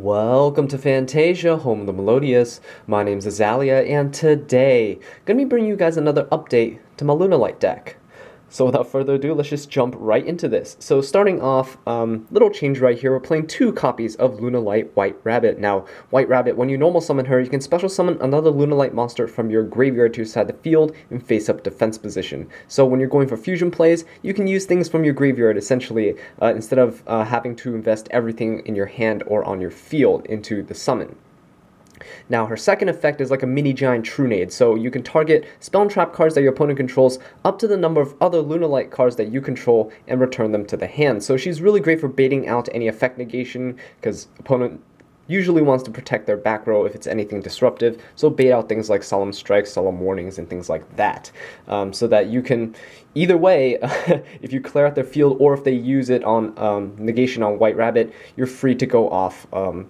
Welcome to Fantasia, home of the melodious. My name's Azallea, and today, gonna be bringing you guys another update to my Lunalight deck. So without further ado, let's just jump right into this. So starting off, little change right here, we're playing 2 copies of Lunalight White Rabbit. Now, White Rabbit, when you normal summon her, you can special summon another Lunalight monster from your graveyard to your side of the field in face-up defense position. So when you're going for fusion plays, you can use things from your graveyard, essentially, instead of having to invest everything in your hand or on your field into the summon. Now, her second effect is like a mini giant Trunade, so you can target spell and trap cards that your opponent controls up to the number of other Lunalight cards that you control and return them to the hand. So she's really great for baiting out any effect negation, because opponent usually wants to protect their back row if it's anything disruptive, so bait out things like Solemn Strikes, Solemn Warnings, and things like that, so that you can, either way, if you clear out their field or if they use it on negation on White Rabbit, you're free to go off on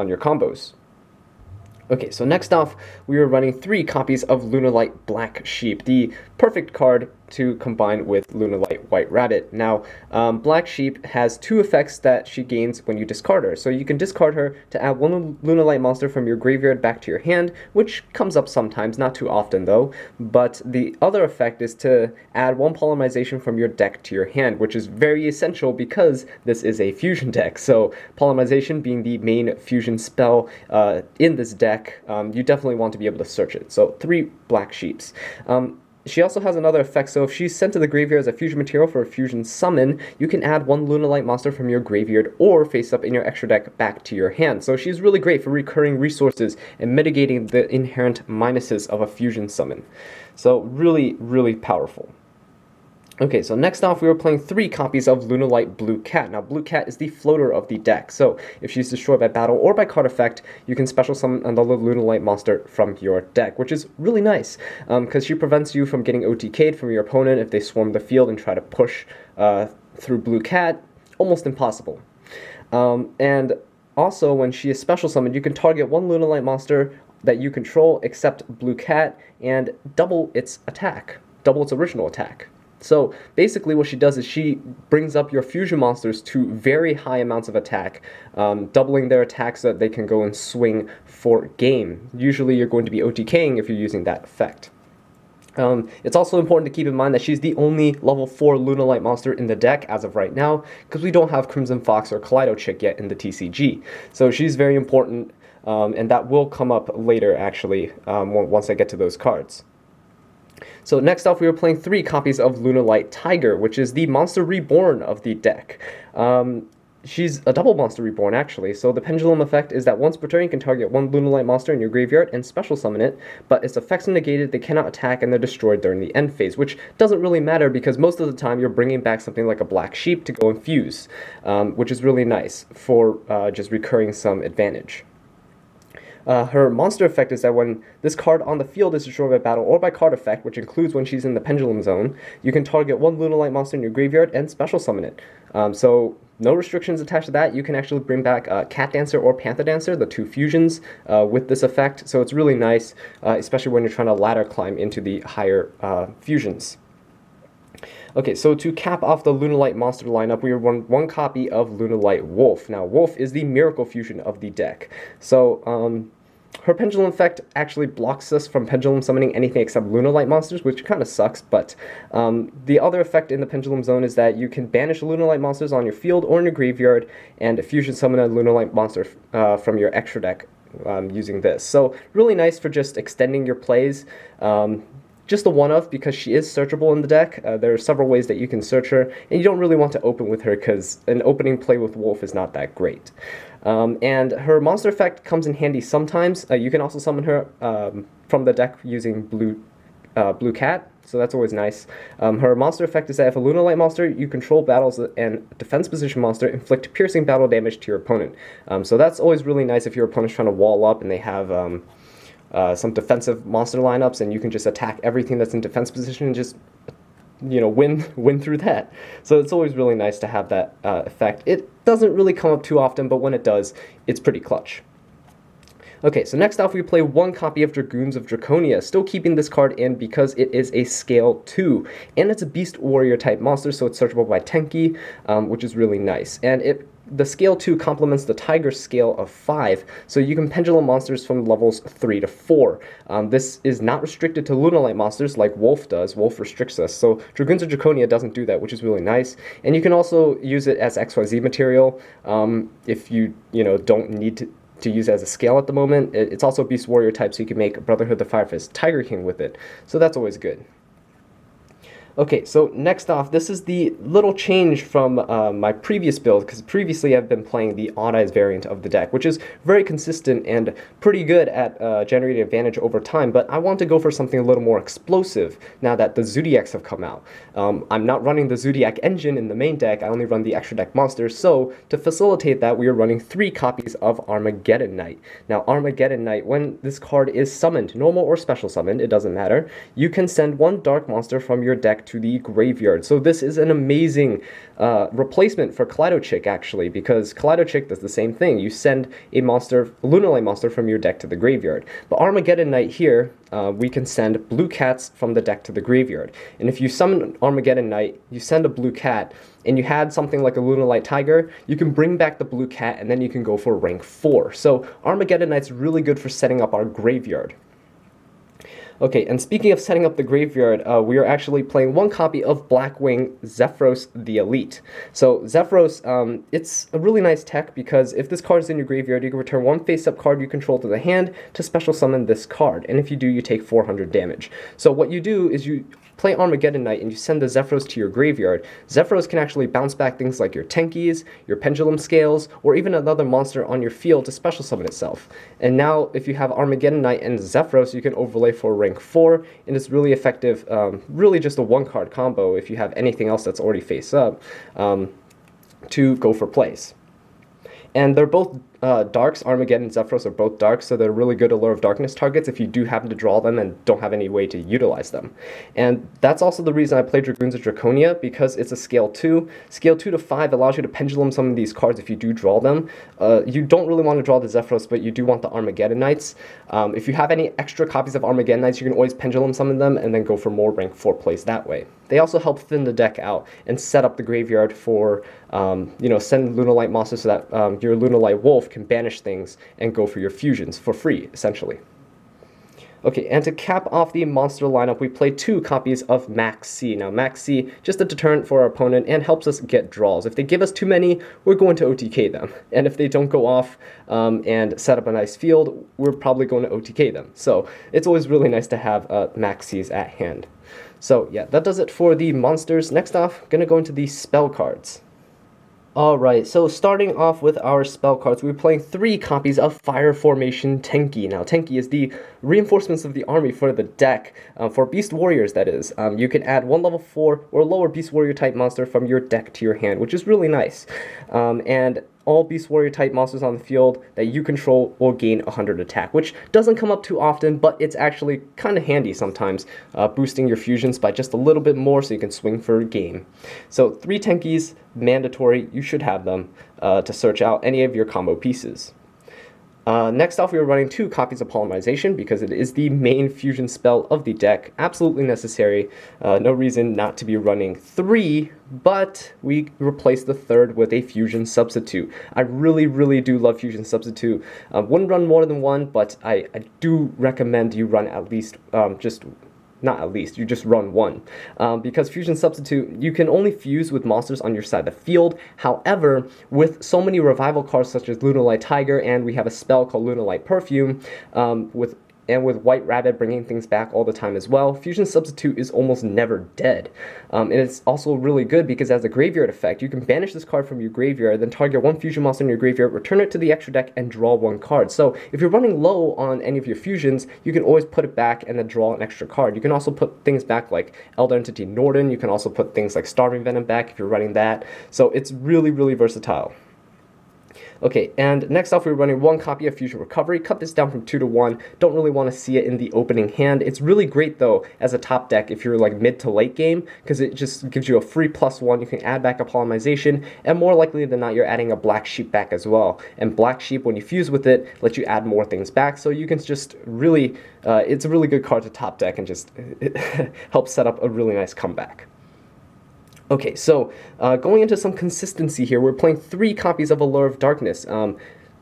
your combos. Okay, so next off, we are running 3 copies of Lunalight Black Sheep, the perfect card to combine with Lunalight White Rabbit. Now, Black Sheep has 2 effects that she gains when you discard her. So you can discard her to add 1 Lunalight monster from your graveyard back to your hand, which comes up sometimes, not too often though. But the other effect is to add 1 polymerization from your deck to your hand, which is very essential because this is a fusion deck. So polymerization being the main fusion spell in this deck, you definitely want to be able to search it. So 3 Black Sheeps. She also has another effect, so if she's sent to the graveyard as a fusion material for a fusion summon, you can add 1 Lunalight monster from your graveyard or face up in your extra deck back to your hand. So she's really great for recurring resources and mitigating the inherent minuses of a fusion summon. So really, really powerful. Okay, so next off, we were playing 3 copies of Lunalight Blue Cat. Now, Blue Cat is the floater of the deck, so if she's destroyed by battle or by card effect, you can special summon another Lunalight monster from your deck, which is really nice, because she prevents you from getting OTK'd from your opponent if they swarm the field and try to push through Blue Cat. Almost impossible. And also, when she is special summoned, you can target 1 Lunalight monster that you control except Blue Cat and double its attack, double its original attack. So basically what she does is she brings up your fusion monsters to very high amounts of attack, doubling their attack so that they can go and swing for game. Usually you're going to be OTKing if you're using that effect. It's also important to keep in mind that she's the only level 4 Lunalight monster in the deck as of right now, because we don't have Crimson Fox or Kaleido Chick yet in the TCG. So she's very important, and that will come up later actually, once I get to those cards. So next off, we were playing 3 copies of Lunalight Tiger, which is the monster reborn of the deck. She's a double monster reborn, actually. So the pendulum effect is that once per turn, you can target 1 Lunalight monster in your graveyard and special summon it, but its effects are negated, they cannot attack, and they're destroyed during the end phase, which doesn't really matter because most of the time you're bringing back something like a Black Sheep to go and fuse, which is really nice for just recurring some advantage. Her monster effect is that when this card on the field is destroyed by battle or by card effect, which includes when she's in the pendulum zone, you can target 1 Lunalight monster in your graveyard and special summon it. So no restrictions attached to that. You can actually bring back Cat Dancer or Panther Dancer, the 2 fusions, with this effect. So it's really nice, especially when you're trying to ladder climb into the higher fusions. Okay, so to cap off the Lunalight monster lineup, we run 1 copy of Lunalight Wolf. Now, Wolf is the miracle fusion of the deck. So, her pendulum effect actually blocks us from pendulum summoning anything except Lunalight monsters, which kind of sucks, but the other effect in the pendulum zone is that you can banish Lunalight monsters on your field or in your graveyard and fusion summon a Lunalight monster from your extra deck using this. So, really nice for just extending your plays. Just the one-of, because she is searchable in the deck. There are several ways that you can search her, and you don't really want to open with her because an opening play with Wolf is not that great. And her monster effect comes in handy sometimes. You can also summon her from the deck using Blue Cat, so that's always nice. Her monster effect is that if a Lunalight monster you control battles and defense position monster, inflict piercing battle damage to your opponent. So that's always really nice if your opponent's trying to wall up and they have some defensive monster lineups, and you can just attack everything that's in defense position and just, you know, win through that. So it's always really nice to have that effect. It doesn't really come up too often, but when it does, it's pretty clutch. Okay, so next off we play 1 copy of Dragoons of Draconia, still keeping this card in because it is a scale 2, and it's a Beast Warrior type monster, so it's searchable by Tenki, which is really nice. And it the scale 2 complements the Tiger scale of 5, so you can pendulum monsters from levels 3 to 4. This is not restricted to Lunalight monsters like Wolf does. Wolf restricts us, so Dragoons of Draconia doesn't do that, which is really nice. And you can also use it as XYZ material if you don't need to use it as a scale at the moment. It's also Beast Warrior type, so you can make Brotherhood the Fire Fist Tiger King with it, so that's always good. Okay, so next off, this is the little change from my previous build, because previously I've been playing the Odd Eyes variant of the deck, which is very consistent and pretty good at generating advantage over time, but I want to go for something a little more explosive now that the Zodiacs have come out. I'm not running the Zodiac engine in the main deck, I only run the extra deck monsters, so to facilitate that, we are running 3 copies of Armageddon Knight. Now, Armageddon Knight, when this card is summoned, normal or special summoned, it doesn't matter, you can send 1 dark monster from your deck to the graveyard. So this is an amazing replacement for Kaleido-Chick, actually, because Kaleido-Chick does the same thing. You send a monster, a Lunalight monster, from your deck to the graveyard. But Armageddon Knight here, we can send blue cats from the deck to the graveyard. And if you summon Armageddon Knight, you send a blue cat, and you had something like a Lunalight Tiger, you can bring back the blue cat, and then you can go for rank 4. So Armageddon Knight's really good for setting up our graveyard. Okay, and speaking of setting up the graveyard, we are actually playing 1 copy of Blackwing Zephyros the Elite. So Zephyros, it's a really nice tech because if this card is in your graveyard, you can return 1 face-up card you control to the hand to special summon this card, and if you do, you take 400 damage. So what you do is you play Armageddon Knight and you send the Zephyros to your graveyard. Zephyros can actually bounce back things like your Tenkis, your Pendulum Scales, or even another monster on your field to special summon itself. And now, if you have Armageddon Knight and Zephyros, you can overlay for rank 4, and it's really effective, really just a 1-card combo if you have anything else that's already face up, to go for plays. And they're both darks. Armageddon and Zephyros are both darks, so they're really good Allure of Darkness targets if you do happen to draw them and don't have any way to utilize them. And that's also the reason I play Dragoons of Draconia, because it's a scale 2. Scale 2 to 5 allows you to pendulum some of these cards if you do draw them. You don't really want to draw the Zephyros, but you do want the Armageddon Knights. If you have any extra copies of Armageddon Knights, you can always pendulum summon them and then go for more rank 4 plays that way. They also help thin the deck out and set up the graveyard for, send Lunalight monsters so that your Lunalight Wolf can banish things and go for your fusions for free, essentially. Okay, and to cap off the monster lineup, we play 2 copies of Max C. Now, Max C, just a deterrent for our opponent and helps us get draws. If they give us too many, we're going to OTK them. And if they don't go off and set up a nice field, we're probably going to OTK them. So it's always really nice to have Max Cs at hand. So yeah, that does it for the monsters. Next off, gonna go into the spell cards. Alright, so starting off with our spell cards, we're playing 3 copies of Fire Formation Tenki. Now, Tenki is the reinforcements of the army for the deck, for Beast Warriors, that is. You can add 1 level 4 or lower Beast Warrior type monster from your deck to your hand, which is really nice. And all Beast Warrior type monsters on the field that you control will gain 100 attack, which doesn't come up too often, but it's actually kind of handy sometimes, boosting your fusions by just a little bit more so you can swing for a game. So 3 Tenkis, mandatory, you should have them to search out any of your combo pieces. Next off, we are running 2 copies of Polymerization because it is the main fusion spell of the deck. Absolutely necessary. No reason not to be running 3, but we replace the 3rd with a Fusion Substitute. I really do love Fusion Substitute. Wouldn't run more than 1, but I do recommend you run at least you just run 1. Because Fusion Substitute, you can only fuse with monsters on your side of the field. However, with so many revival cards such as Lunalight Tiger, and we have a spell called Lunalight Perfume, with White Rabbit bringing things back all the time as well, Fusion Substitute is almost never dead. And it's also really good because as a graveyard effect, you can banish this card from your graveyard, then target 1 fusion monster in your graveyard, return it to the extra deck, and draw 1 card. So if you're running low on any of your fusions, you can always put it back and then draw an extra card. You can also put things back like Elder Entity Norden. You can also put things like Starving Venom back if you're running that. So it's really versatile. Okay, and next off we're running 1 copy of Fusion Recovery. Cut this down from 2 to 1. Don't really want to see it in the opening hand. It's really great though as a top deck if you're like mid to late game, because it just gives you a free +1. You can add back a Polymerization, and more likely than not you're adding a Black Sheep back as well. And Black Sheep, when you fuse with it, lets you add more things back, so you can just really, it's a really good card to top deck and just it helps set up a really nice comeback. Okay, so going into some consistency here, we're playing 3 copies of Allure of Darkness.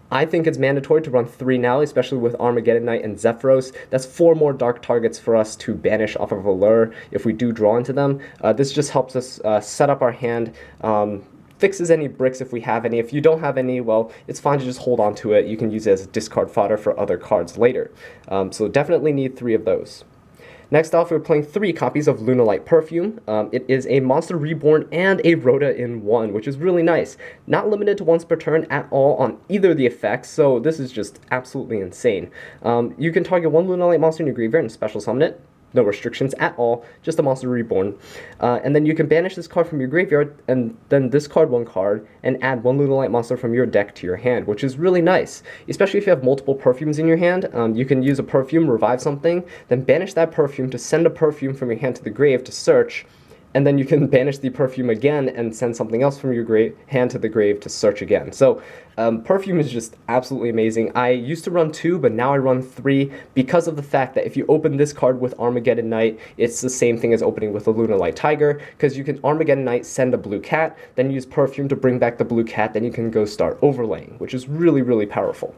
I think it's mandatory to run 3 now, especially with Armageddon Knight and Zephyros. That's 4 more dark targets for us to banish off of Allure if we do draw into them. This just helps us set up our hand, fixes any bricks if we have any. If you don't have any, well, it's fine to just hold on to it. You can use it as discard fodder for other cards later. So definitely need 3 of those. Next off, we're playing 3 copies of Lunalight Perfume. It is a Monster Reborn and a Rhoda in 1, which is really nice. Not limited to once per turn at all on either of the effects, so this is just absolutely insane. You can target 1 Lunalight monster in your graveyard and special summon it. No restrictions at all, just a Monster Reborn. And then you can banish this card from your graveyard, and then discard 1 card, and add 1 Lunalight monster from your deck to your hand, which is really nice. Especially if you have multiple perfumes in your hand, you can use a perfume, revive something, then banish that perfume to send a perfume from your hand to the grave to search, and then you can banish the perfume again and send something else from your hand to the grave to search again. So perfume is just absolutely amazing. I used to run 2, but now I run 3 because of the fact that if you open this card with Armageddon Knight, it's the same thing as opening with a Lunalight Tiger, because you can Armageddon Knight, send a blue cat, then use perfume to bring back the blue cat, then you can go start overlaying, which is really, really powerful.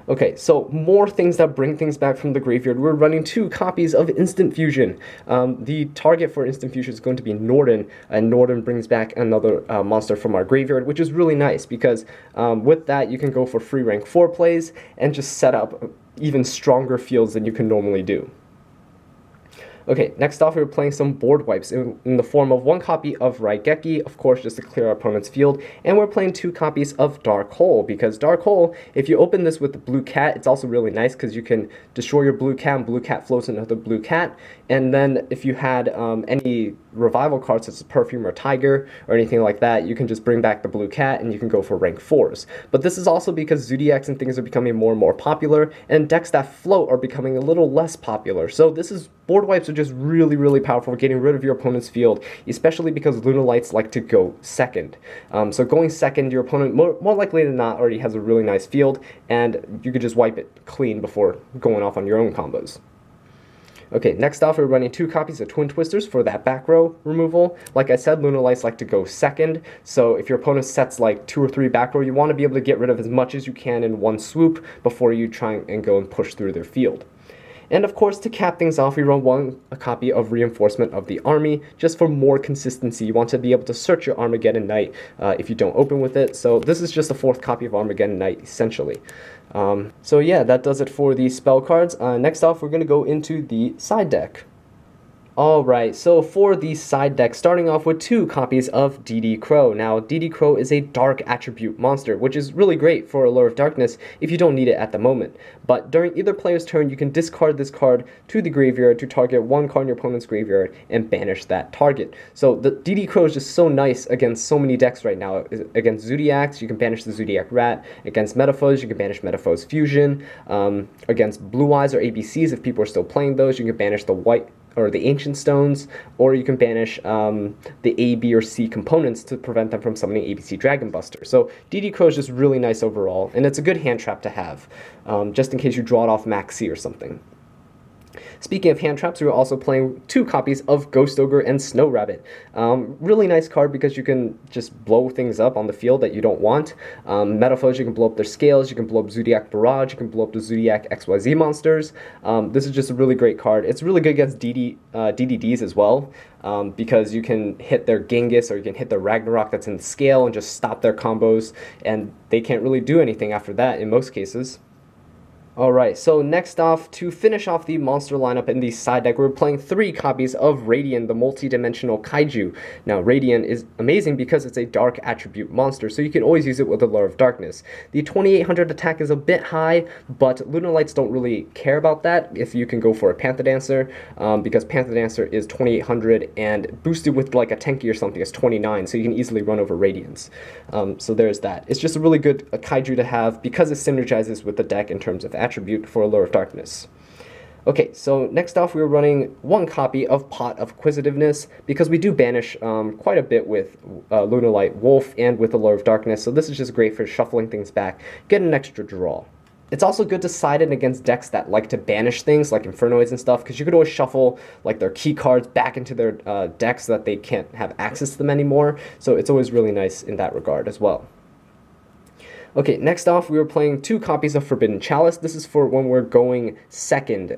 Okay, so more things that bring things back from the graveyard. We're running 2 copies of Instant Fusion. The target for Instant Fusion is going to be Norden, and Norden brings back another monster from our graveyard, which is really nice because with that you can go for free rank 4 plays and just set up even stronger fields than you can normally do. Okay, next off, we're playing some board wipes in the form of 1 copy of Raigeki, of course, just to clear our opponent's field, and we're playing 2 copies of Dark Hole, because Dark Hole, if you open this with the blue cat, it's also really nice because you can destroy your blue cat, and blue cat floats another blue cat, and then if you had any revival cards such as Perfume or Tiger or anything like that, you can just bring back the blue cat and you can go for rank 4s. But this is also because Zodiacs and things are becoming more and more popular, and decks that float are becoming a little less popular. So board wipes are just really, really powerful for getting rid of your opponent's field, especially because Lunalights like to go second. So going second, your opponent more likely than not already has a really nice field, and you could just wipe it clean before going off on your own combos. Okay, next off, we're running 2 copies of Twin Twisters for that back row removal. Like I said, Lunalights like to go second, so if your opponent sets like 2 or 3 back row, you want to be able to get rid of as much as you can in one swoop before you try and go and push through their field. And of course, to cap things off, we run a copy of Reinforcement of the Army, just for more consistency. You want to be able to search your Armageddon Knight if you don't open with it. So this is just a 4th copy of Armageddon Knight, essentially. So yeah, that does it for the spell cards. Next off, we're going to go into the side deck. Alright, so for the side deck, starting off with 2 copies of DD Crow. Now, DD Crow is a dark attribute monster, which is really great for Allure of Darkness if you don't need it at the moment. But during either player's turn, you can discard this card to the graveyard to target 1 card in your opponent's graveyard and banish that target. So the DD Crow is just so nice against so many decks right now. Against Zodiacs, you can banish the Zodiac Rat. Against Metaphors, you can banish Metaphors Fusion. Against Blue Eyes or ABCs, if people are still playing those, you can banish the White or the Ancient Stones, or you can banish the A, B, or C components to prevent them from summoning ABC Dragon Buster. So DD Crow is just really nice overall, and it's a good hand trap to have, just in case you draw it off Max C or something. Speaking of hand traps, we are also playing 2 copies of Ghost Ogre and Snow Rabbit. Really nice card because you can just blow things up on the field that you don't want. Metaphors, you can blow up their scales, you can blow up Zodiac Barrage, you can blow up the Zodiac XYZ monsters. This is just a really great card. It's really good against DDDs as well, because you can hit their Genghis or you can hit their Ragnarok that's in the scale and just stop their combos, and they can't really do anything after that in most cases. Alright, so next off, to finish off the monster lineup in the side deck, we're playing 3 copies of Radian, the multi-dimensional kaiju. Now, Radian is amazing because it's a dark attribute monster, so you can always use it with Allure of Darkness. The 2800 attack is a bit high, but Lunalights don't really care about that if you can go for a Panther Dancer, because Panther Dancer is 2800 and boosted with like a Tenki or something is 29, so you can easily run over Radiance. So there's that. It's just a really good kaiju to have because it synergizes with the deck in terms of attribute for Allure of Darkness. Okay, so next off we're running 1 copy of Pot of Acquisitiveness because we do banish quite a bit with Lunalight Wolf and with Allure of Darkness, so this is just great for shuffling things back, get an extra draw. It's also good to side in against decks that like to banish things like Infernoids and stuff, because you could always shuffle like their key cards back into their deck so that they can't have access to them anymore. So it's always really nice in that regard as well. Okay, next off, we were playing 2 copies of Forbidden Chalice. This is for when we're going second.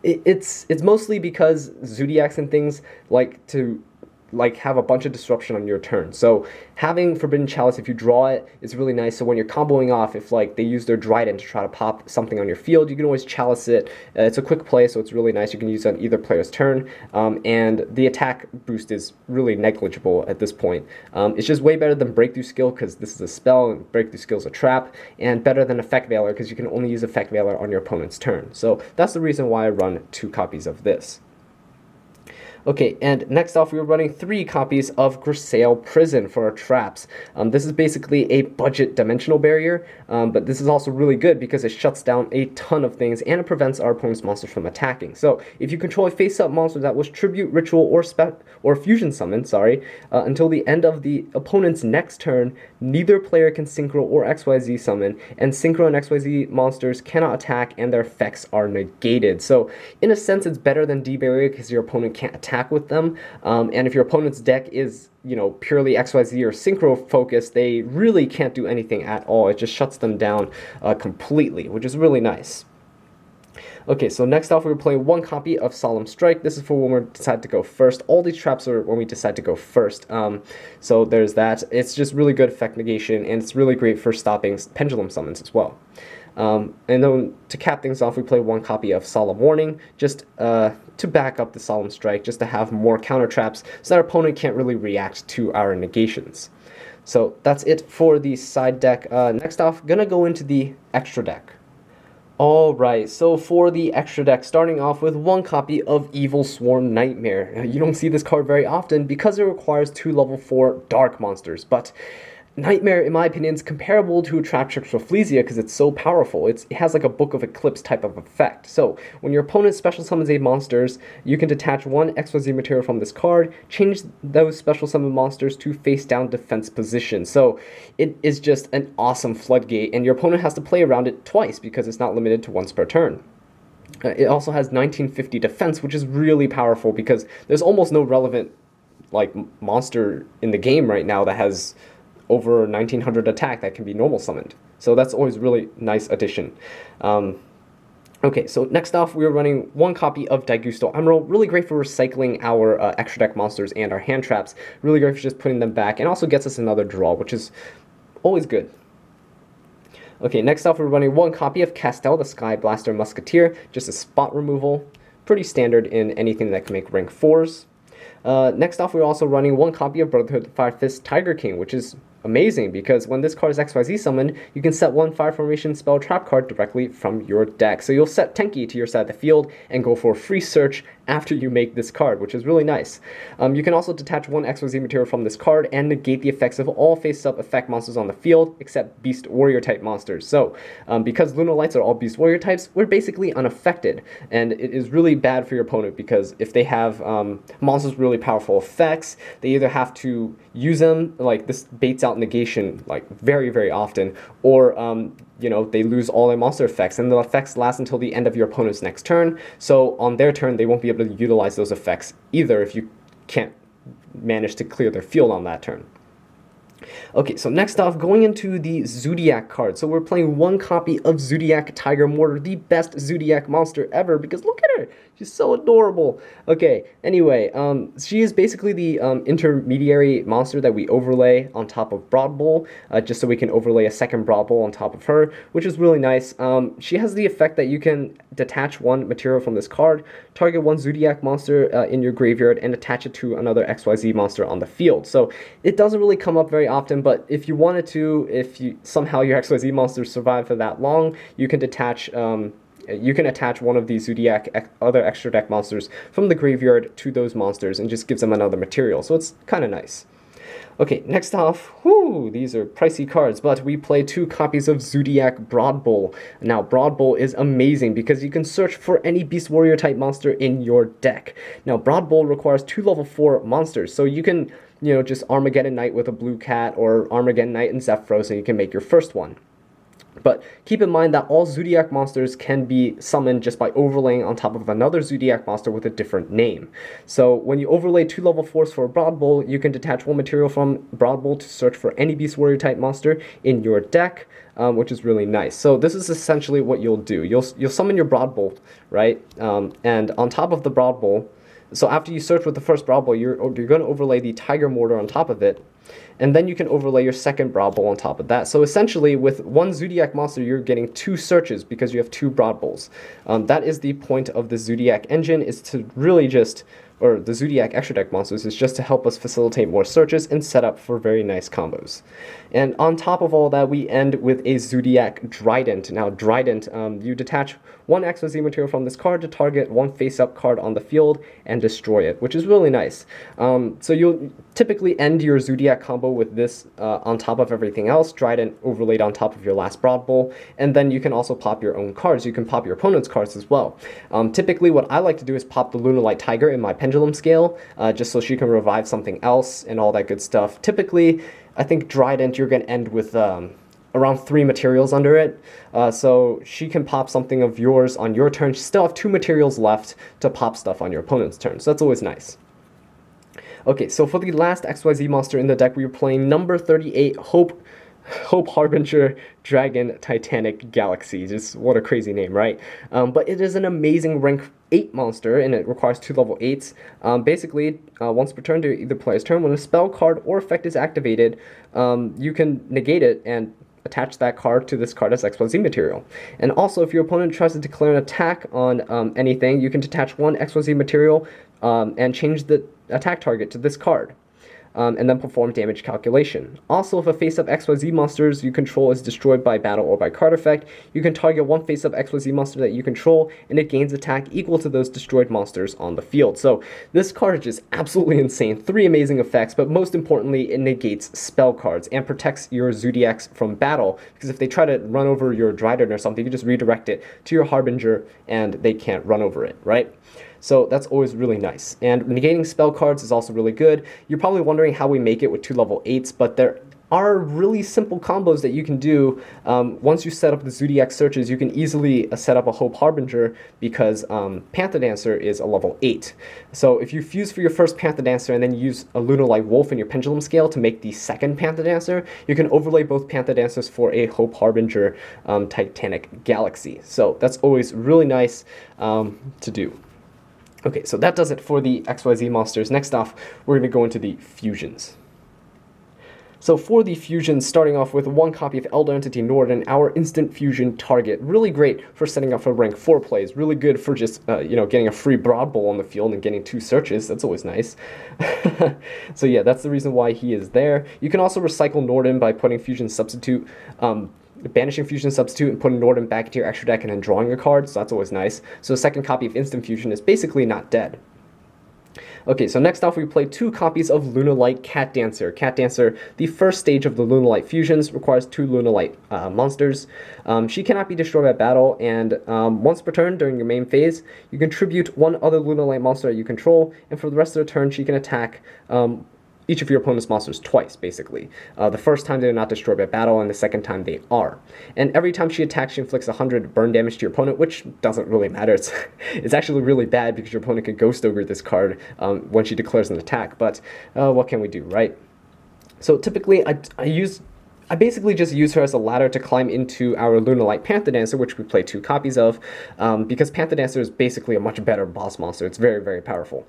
It's mostly because Zodiacs and things like to have a bunch of disruption on your turn. So having Forbidden Chalice, if you draw it, is really nice. So when you're comboing off, if like they use their Dryden to try to pop something on your field, you can always Chalice it. It's a quick play, so it's really nice. You can use it on either player's turn, and the attack boost is really negligible at this point. It's just way better than Breakthrough Skill, because this is a spell, and Breakthrough Skill is a trap, and better than Effect Veiler, because you can only use Effect Veiler on your opponent's turn. So that's the reason why I run 2 copies of this. Okay, and next off, we were running 3 copies of Grisaille Prison for our traps. This is basically a budget dimensional barrier, but this is also really good because it shuts down a ton of things and it prevents our opponent's monsters from attacking. So if you control a face-up monster that was tribute, ritual, or fusion summon, until the end of the opponent's next turn, neither player can synchro or XYZ summon, and synchro and XYZ monsters cannot attack and their effects are negated. So in a sense, it's better than D-barrier because your opponent can't attack with them, and if your opponent's deck is purely XYZ or synchro focused, they really can't do anything at all. It just shuts them down completely, which is really nice. Okay, so next off, we were playing 1 copy of Solemn Strike. This is for when we decide to go first. All these traps are when we decide to go first. So there's that. It's just really good effect negation, and it's really great for stopping pendulum summons as well. And then to cap things off, we play 1 copy of Solemn Warning, just to back up the Solemn Strike, just to have more counter traps so that our opponent can't really react to our negations. So that's it for the side deck. Next off, gonna go into the extra deck. Alright, so for the extra deck, starting off with 1 copy of Evil Sworn Nightmare. You don't see this card very often because it requires 2 level 4 dark monsters, but Nightmare, in my opinion, is comparable to a Traptrix Rafflesia because it's so powerful. It has like a Book of Eclipse type of effect. So when your opponent special summons 8 monsters, you can detach 1 XYZ material from this card, change those special summon monsters to face down defense position. So it is just an awesome floodgate, and your opponent has to play around it twice because it's not limited to once per turn. It also has 1950 defense, which is really powerful because there's almost no relevant monster in the game right now that has over 1900 attack that can be normal summoned. So that's always really nice addition. Okay, so next off, we are running 1 copy of Daigusto Emerald. Really great for recycling our extra deck monsters and our hand traps. Really great for just putting them back, and also gets us another draw, which is always good. Okay, next off, we're running 1 copy of Castel, the Sky Blaster Musketeer, just a spot removal. Pretty standard in anything that can make rank 4s. Next off, we're also running 1 copy of Brotherhood of Fire Fist Tiger King, which is amazing because when this card is XYZ summoned, you can set 1 Fire Formation spell trap card directly from your deck. So you'll set Tenki to your side of the field and go for a free search after you make this card, which is really nice. You can also detach 1 XYZ material from this card and negate the effects of all face-up effect monsters on the field except Beast Warrior type monsters. So because Lunalights are all Beast Warrior types, we're basically unaffected, and it is really bad for your opponent because if they have monsters with really powerful effects, they either have to use them, like this baits out negation very, very often, or they lose all their monster effects, and the effects last until the end of your opponent's next turn. So on their turn, they won't be able to utilize those effects either if you can't manage to clear their field on that turn. Okay, so next off, going into the Zodiac card. So we're playing 1 copy of Zodiac Tiger Mortar, the best Zodiac monster ever, because look at her! She's so adorable. Okay, anyway, she is basically the intermediary monster that we overlay on top of Broad Bull, just so we can overlay a second Broad Bull on top of her, which is really nice. She has the effect that you can detach 1 material from this card, target 1 Zodiac monster in your graveyard, and attach it to another XYZ monster on the field. So it doesn't really come up very often, but if you wanted to, if somehow your XYZ monsters survive for that long, you can detach you can attach 1 of these Zodiac other extra deck monsters from the graveyard to those monsters and just gives them another material, so it's kind of nice. Okay, next off, these are pricey cards, but we play 2 copies of Zodiac Broad Bull. Now, Broad Bull is amazing because you can search for any Beast Warrior type monster in your deck. Now, Broad Bull requires 2 level 4 monsters, so you can, just Armageddon Knight with a blue cat, or Armageddon Knight and Zephyros, and you can make your first one. But keep in mind that all Zodiac monsters can be summoned just by overlaying on top of another Zodiac monster with a different name. So when you overlay 2 level 4s for a Broad Bull, you can detach 1 material from Broad Bull to search for any Beast Warrior type monster in your deck, which is really nice. So this is essentially what you'll do. You'll summon your Broad Bull, right? And on top of the Broad Bull, so after you search with the first Broad Bull, you're going to overlay the Tiger Mortar on top of it, and then you can overlay your second Broad Bull on top of that. So essentially, with 1 Zodiac monster, you're getting 2 searches because you have 2 Broad Bulls. That is the point of the Zodiac engine, is to really just, or the Zodiac extra deck monsters, is just to help us facilitate more searches and set up for very nice combos. And on top of all that, we end with a Zodiac Trident. Now, Trident, you detach 1 XYZ material from this card to target 1 face-up card on the field and destroy it, which is really nice. So you'll typically end your Zodiac combo with this on top of everything else, Trident overlaid on top of your last Broad Bull, and then you can also pop your own cards. You can pop your opponent's cards as well. Typically, what I like to do is pop the Lunalight Tiger in my Pendulum Scale, just so she can revive something else and all that good stuff. Typically, I think Trident you're going to end with around 3 materials under it, so she can pop something of yours on your turn. She still have 2 materials left to pop stuff on your opponent's turn, so that's always nice. Okay, so for the last XYZ monster in the deck, we were playing number 38, Hope Harbinger Dragon Titanic Galaxy. Just what a crazy name, right? But it is an amazing rank 8 monster, and it requires 2 level 8s. Basically, once per turn to either player's turn, when a spell card or effect is activated, you can negate it and attach that card to this card as XYZ material. And also, if your opponent tries to declare an attack on anything, you can detach 1 XYZ material and change the attack target to this card. And then perform damage calculation. Also, if a face-up XYZ monsters you control is destroyed by battle or by card effect, you can target 1 face-up XYZ monster that you control, and it gains attack equal to those destroyed monsters on the field. So this card is just absolutely insane. 3 amazing effects, but most importantly, it negates spell cards and protects your Zodiacs from battle, because if they try to run over your Trident or something, you just redirect it to your Harbinger, and they can't run over it, right? So that's always really nice. And negating spell cards is also really good. You're probably wondering how we make it with 2 level 8s, but there are really simple combos that you can do. Once you set up the Zodiac searches, you can easily set up a Hope Harbinger, because Panther Dancer is a level 8. So if you fuse for your first Panther Dancer and then you use a Lunalight Wolf in your Pendulum Scale to make the second Panther Dancer, you can overlay both Panther Dancers for a Hope Harbinger Titanic Galaxy. So that's always really nice to do. Okay, so that does it for the XYZ monsters. Next off, we're going to go into the fusions. So for the fusions, starting off with 1 copy of Elder Entity Norden, our instant fusion target. Really great for setting up for rank 4 plays. Really good for just, getting a free Broad Bull on the field and getting 2 searches. That's always nice. So yeah, that's the reason why he is there. You can also recycle Norden by putting Fusion Substitute, banishing Fusion Substitute and putting Norden back into your extra deck and then drawing a card, so that's always nice. So a second copy of Instant Fusion is basically not dead. Okay, so next off we play 2 copies of Lunalight Cat Dancer. Cat Dancer, the first stage of the Lunalight fusions, requires 2 Lunalight monsters. She cannot be destroyed by battle, and once per turn during your main phase, you contribute 1 other Lunalight monster that you control, and for the rest of the turn she can attack each of your opponent's monsters twice, basically. The first time they're not destroyed by battle, and the second time they are. And every time she attacks, she inflicts 100 burn damage to your opponent, which doesn't really matter. It's actually really bad because your opponent can Ghost Ogre this card when she declares an attack, but what can we do, right? So typically, I basically just use her as a ladder to climb into our Lunalight Panther Dancer, which we play 2 copies of, because Panther Dancer is basically a much better boss monster. It's very, very powerful.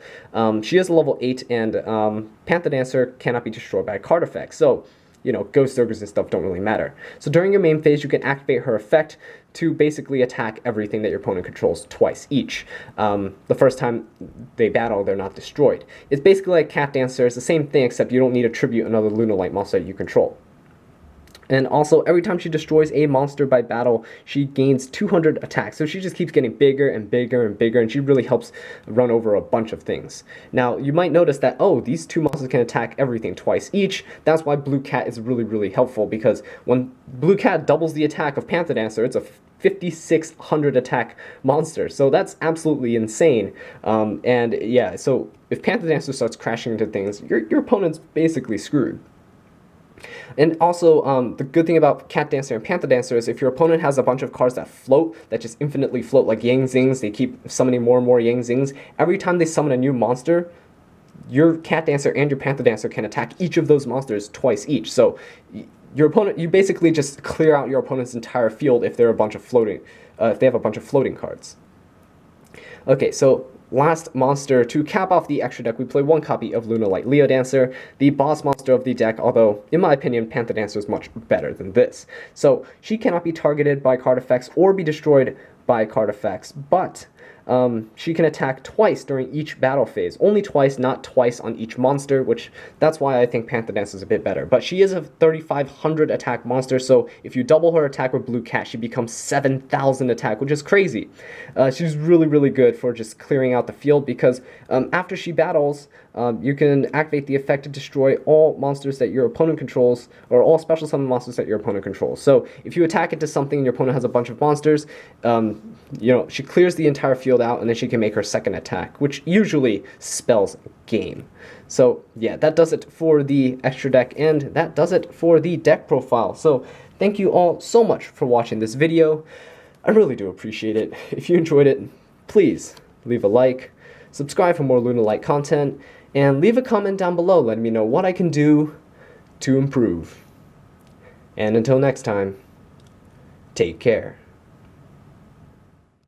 She is a level 8, and Panther Dancer cannot be destroyed by a card effect, so, Ghost Ogres and stuff don't really matter. So during your main phase, you can activate her effect to basically attack everything that your opponent controls twice each. The first time they battle, they're not destroyed. It's basically like Cat Dancer. It's the same thing, except you don't need to tribute another Lunalight monster that you control. And also, every time she destroys a monster by battle, she gains 200 attacks. So she just keeps getting bigger and bigger and bigger, and she really helps run over a bunch of things. Now, you might notice that, these 2 monsters can attack everything twice each. That's why Blue Cat is really, really helpful, because when Blue Cat doubles the attack of Panther Dancer, it's a 5,600 attack monster. So that's absolutely insane. And yeah, so if Panther Dancer starts crashing into things, your opponent's basically screwed. And also, the good thing about Cat Dancer and Panther Dancer is if your opponent has a bunch of cards that float, that just infinitely float, like Yang Zings, they keep summoning more and more Yang Zings. Every time they summon a new monster, your Cat Dancer and your Panther Dancer can attack each of those monsters twice each. So your opponent, you basically just clear out your opponent's entire field if they're a bunch of floating, if they have a bunch of floating cards. Okay, so last monster to cap off the extra deck, we play one copy of Lunalight Leo Dancer, the boss monster of the deck, although, in my opinion, Panther Dancer is much better than this. So, she cannot be targeted by card effects or be destroyed by card effects, but she can attack twice during each battle phase. Only twice, not twice on each monster, which that's why I think Panther Dancer is a bit better. But she is a 3,500 attack monster, so if you double her attack with Blue Cat, she becomes 7,000 attack, which is crazy. She's really, really good for just clearing out the field because after she battles, you can activate the effect to destroy all monsters that your opponent controls, or all special summon monsters that your opponent controls. So if you attack into something and your opponent has a bunch of monsters, she clears the entire field out, and then she can make her second attack, which usually spells game. So yeah, that does it for the extra deck, and that does it for the deck profile. So thank you all so much for watching this video. I really do appreciate it. If you enjoyed it, please leave a like, subscribe for more Lunalight content, and leave a comment down below letting me know what I can do to improve. And until next time, take care.